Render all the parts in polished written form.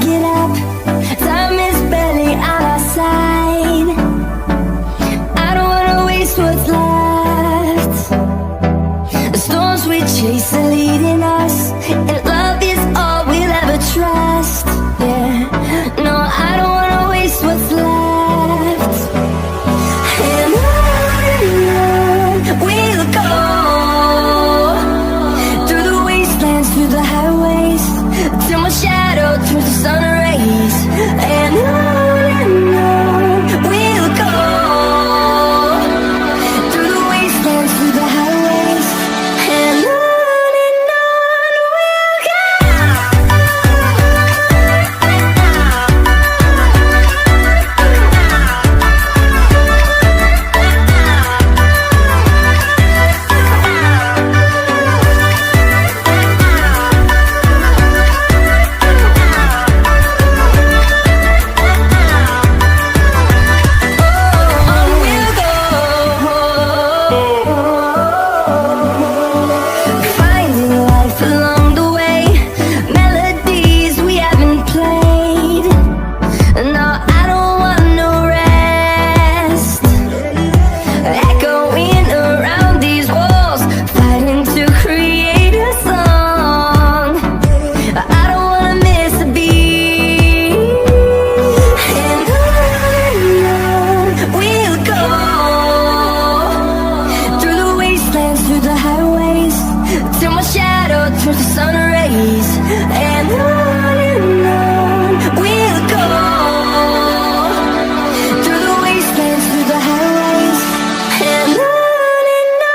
get up. Time is barely on our side. I don't wanna waste what's left. The storms we chase are leading us, and love is all we'll ever trust. Yeah, no, I don't wanna waste what's left. And on we'll go, through the wastelands, through the highways, till my shadow turns to sun rays. And on we'll go, through the wastelands, through the highways, and on we'll go. Finding life along the way, melodies we haven't played. No, I don't want no rest. Echoing around these walls, fighting to create a song. I don't wanna miss a beat. And on we'll go, through the wastelands, through the highways, till my shadow turns to sun rays. And on we'll go, through the wastelands, through the highways, and on we'll go.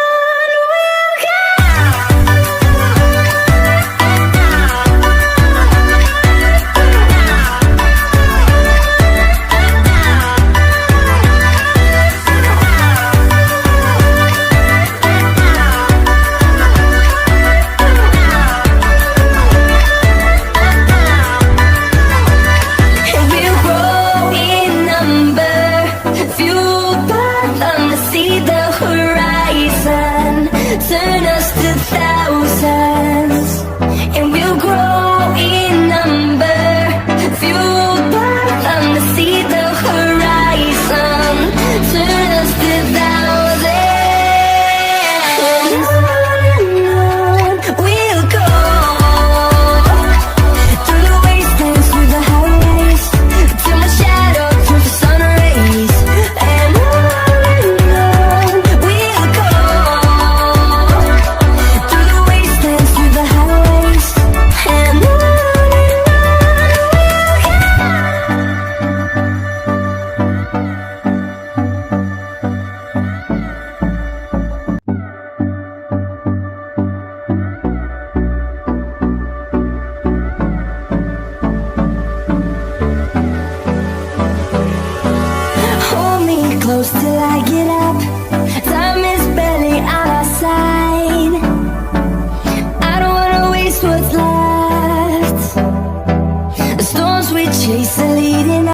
And we'll grow in number, fueled by them to see the horizon, turn us to thousands. And we'll grow in number, fueled by them to see the horizon, turn us to thousands. And on we'll go, through the wastelands, through the highways, till my shadow turns to sun rays. And on we'll go, through the wastelands, through the highways, and on we'll go. Hold me close till I get up.